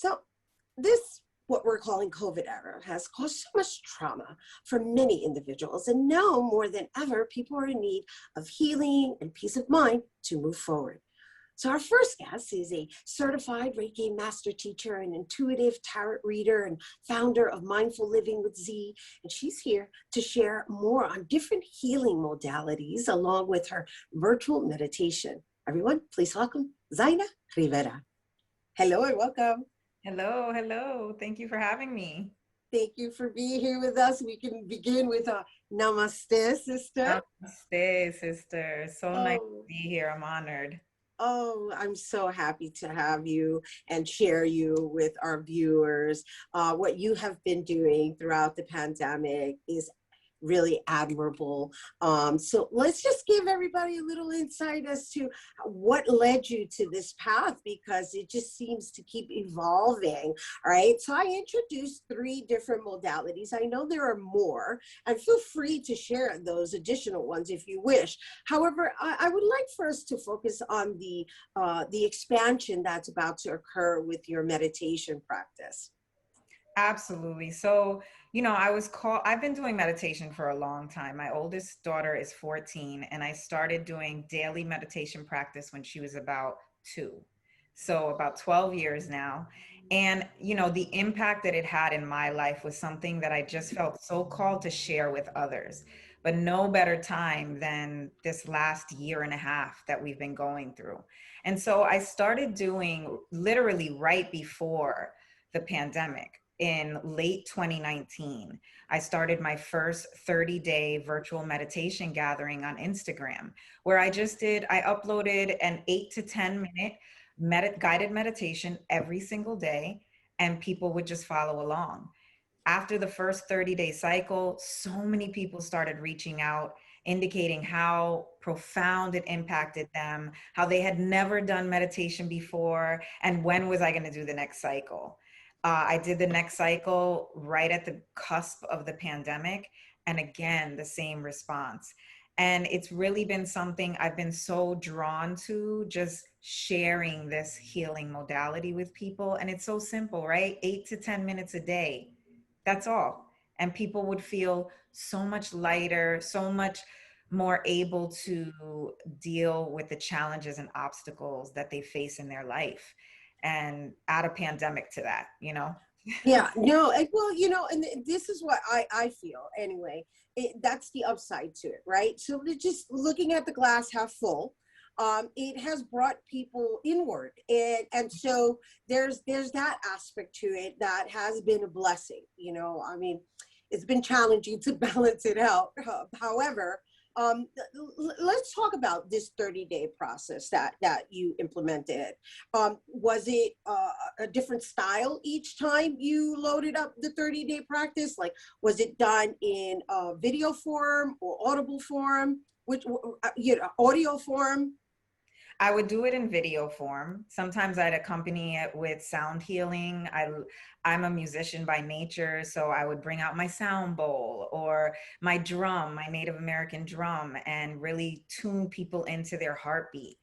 So this, what we're calling COVID era, has caused so much trauma for many individuals. And now more than ever, people are in need of healing and peace of mind to move forward. So our first guest is a certified Reiki master teacher, an intuitive tarot reader, and founder of Mindful Living with Z. And she's here to share more on different healing modalities along with her virtual meditation. Everyone, please welcome Zayda Rivera. Hello and welcome. Hello, hello. Thank you for having me. Thank you for being here with us. We can begin with a namaste, sister. Namaste, sister. So nice to Oh. be here. I'm honored. Oh, I'm so happy to have you and share you with our viewers. What you have been doing throughout the pandemic is really admirable. So let's just give everybody a little insight as to what led you to this path, because it just seems to keep evolving. All right. So I introduced 3 different modalities. I know there are more, and feel free to share those additional ones if you wish. However, I would like for us to focus on the expansion that's about to occur with your meditation practice. Absolutely. So, I've been doing meditation for a long time. My oldest daughter is 14, and I started doing daily meditation practice when she was about 2. So about 12 years now. And, the impact that it had in my life was something that I just felt so called to share with others. But no better time than this last year and a half that we've been going through. And so I started doing literally right before the pandemic. In late 2019, I started my first 30-day virtual meditation gathering on Instagram, where I uploaded an 8 to 10 minute guided meditation every single day, and people would just follow along. After the first 30-day cycle, so many people started reaching out, indicating how profound it impacted them, how they had never done meditation before, and when was I going to do the next cycle. I did the next cycle right at the cusp of the pandemic. And again, the same response. And it's really been something I've been so drawn to, just sharing this healing modality with people. And it's so simple, right? 8 to 10 minutes a day. That's all. And people would feel so much lighter, so much more able to deal with the challenges and obstacles that they face in their life, and add a pandemic to that. Yeah, no, well, and this is what I feel anyway. That's the upside to it, right? So we're just looking at the glass half full. It has brought people inward, and so there's that aspect to it that has been a blessing. I mean, it's been challenging to balance it out. However, let's talk about this 30-day process that you implemented. Was it a different style each time you loaded up the 30-day practice? Like, was it done in video form or audible form, which audio form? I would do it in video form. Sometimes I'd accompany it with sound healing. I'm a musician by nature, so I would bring out my sound bowl or my drum, my Native American drum, and really tune people into their heartbeat.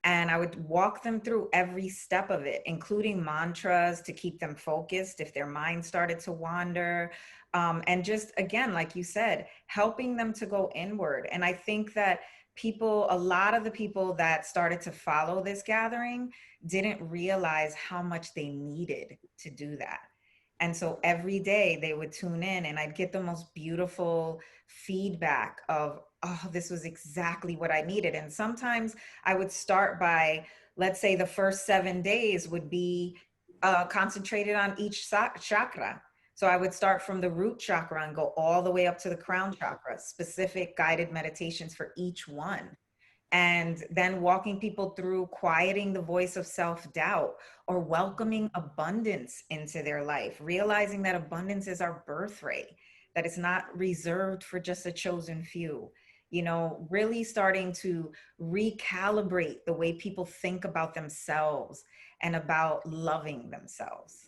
And I would walk them through every step of it, including mantras to keep them focused if their mind started to wander. And just, again, like you said, helping them to go inward. And I think that a lot of the people that started to follow this gathering didn't realize how much they needed to do that. And so every day they would tune in, and I'd get the most beautiful feedback of, oh, this was exactly what I needed. And sometimes I would start by, let's say the first 7 days would be concentrated on each chakra. So I would start from the root chakra and go all the way up to the crown chakra, specific guided meditations for each one. And then walking people through quieting the voice of self-doubt or welcoming abundance into their life, realizing that abundance is our birthright, that it's not reserved for just a chosen few. Really starting to recalibrate the way people think about themselves and about loving themselves.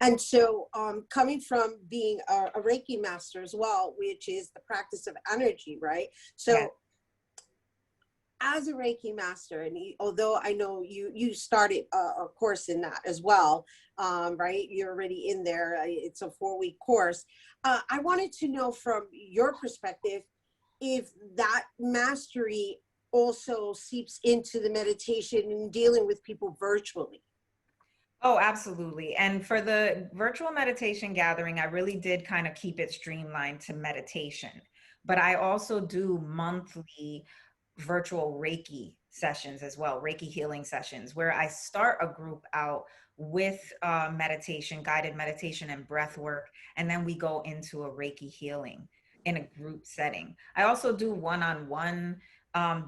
And so coming from being a Reiki master as well, which is the practice of energy, right? So Yes. as a Reiki master, and although I know you started a course in that as well, right? You're already in there. It's a 4-week course. I wanted to know from your perspective if that mastery also seeps into the meditation and dealing with people virtually. Oh, absolutely. And for the virtual meditation gathering, I really did kind of keep it streamlined to meditation. But I also do monthly virtual Reiki sessions as well, Reiki healing sessions, where I start a group out with meditation, guided meditation, and breath work. And then we go into a Reiki healing in a group setting. I also do one on one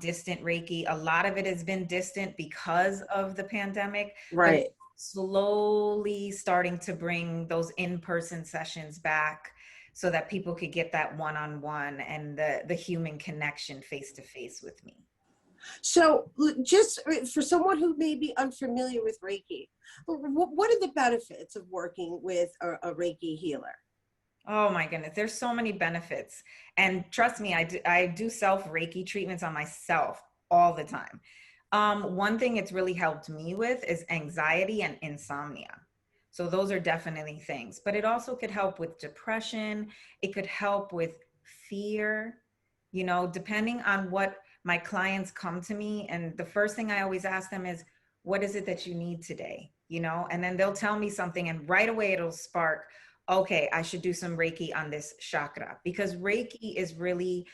distant Reiki. A lot of it has been distant because of the pandemic, but Right. slowly starting to bring those in-person sessions back so that people could get that one-on-one and the human connection face to face with me. So, just for someone who may be unfamiliar with Reiki, what are the benefits of working with a Reiki healer? Oh my goodness, there's so many benefits. And trust me, I do self Reiki treatments on myself all the time. One thing it's really helped me with is anxiety and insomnia. So those are definitely things, but it also could help with depression. It could help with fear, depending on what my clients come to me. And the first thing I always ask them is, what is it that you need today? And then they'll tell me something and right away it'll spark, okay, I should do some Reiki on this chakra, because Reiki is really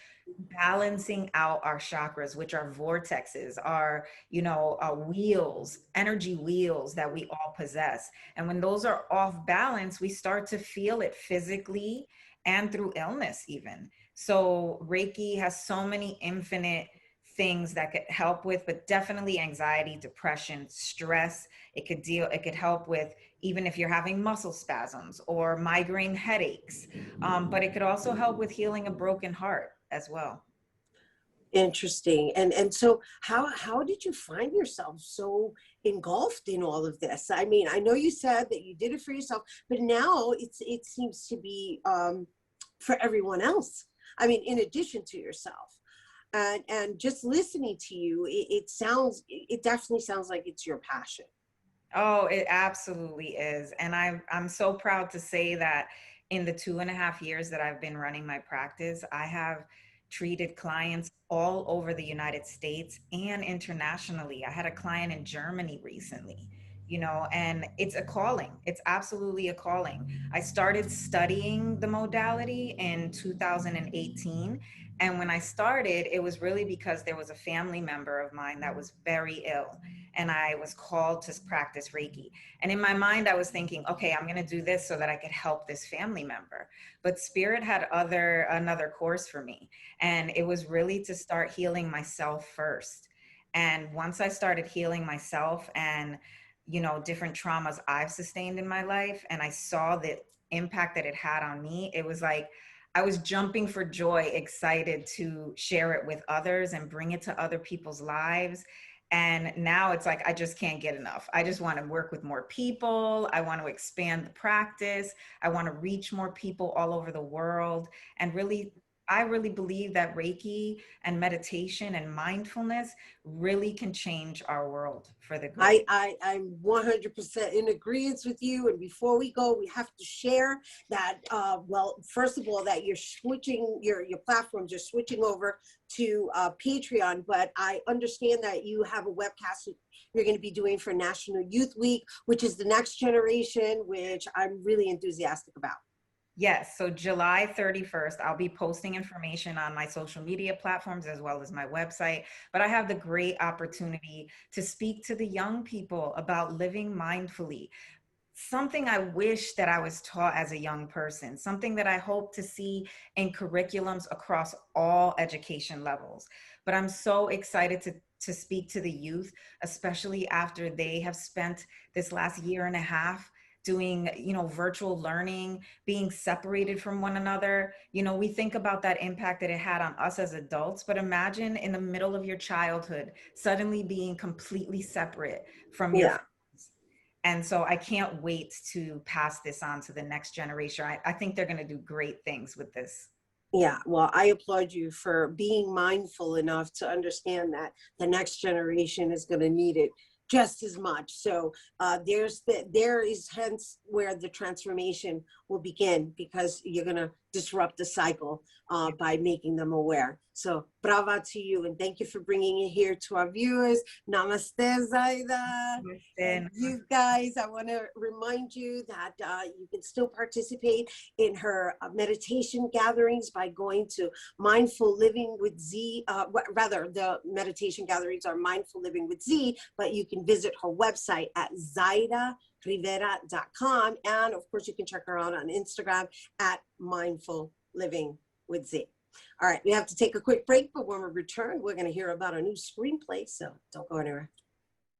balancing out our chakras, which are vortexes, are, wheels, energy wheels that we all possess. And when those are off balance, we start to feel it physically and through illness even. So Reiki has so many infinite things that could help with, but definitely anxiety, depression, stress. It could help with even if you're having muscle spasms or migraine headaches. But it could also help with healing a broken heart as well. Interesting. And so how did you find yourself so engulfed in all of this? I mean, I know you said that you did it for yourself, but now it seems to be for everyone else. I mean, in addition to yourself. And just listening to you, it definitely sounds like it's your passion. Oh, it absolutely is. And I'm so proud to say that in the 2.5 years that I've been running my practice, I have treated clients all over the United States and internationally. I had a client in Germany recently, and it's a calling. It's absolutely a calling. I started studying the modality in 2018. And when I started, it was really because there was a family member of mine that was very ill and I was called to practice Reiki. And in my mind, I was thinking, okay, I'm going to do this so that I could help this family member. But Spirit had another course for me. And it was really to start healing myself first. And once I started healing myself and, different traumas I've sustained in my life, and I saw the impact that it had on me, it was like, I was jumping for joy, excited to share it with others and bring it to other people's lives. And now it's like, I just can't get enough. I just want to work with more people. I want to expand the practice. I want to reach more people all over the world. And really, I really believe that Reiki and meditation and mindfulness really can change our world for the good. I'm 100% in agreement with you. And before we go, we have to share that, well, first of all, that you're switching your platforms, you're switching over to Patreon, but I understand that you have a webcast that you're going to be doing for National Youth Week, which is the next generation, which I'm really enthusiastic about. Yes, so July 31st, I'll be posting information on my social media platforms as well as my website. But I have the great opportunity to speak to the young people about living mindfully, something I wish that I was taught as a young person, something that I hope to see in curriculums across all education levels. But I'm so excited to speak to the youth, especially after they have spent this last year and a half doing, virtual learning, being separated from one another. We think about that impact that it had on us as adults, but imagine in the middle of your childhood, suddenly being completely separate from your Yeah. friends. And so I can't wait to pass this on to the next generation. I think they're going to do great things with this. Yeah, well, I applaud you for being mindful enough to understand that the next generation is going to need it just as much. So there is hence where the transformation will begin, because you're going to disrupt the cycle by making them aware. So brava to you, and thank you for bringing it here to our viewers. Namaste, Zayda. And you guys, I want to remind you that you can still participate in her meditation gatherings by going to Mindful Living with Z, rather the meditation gatherings are Mindful Living with Z, but you can visit her website at ZaydaRivera.com. And of course, you can check her out on Instagram at Mindful Living with Z. All right, we have to take a quick break, but when we return, we're going to hear about a new screenplay, so don't go anywhere.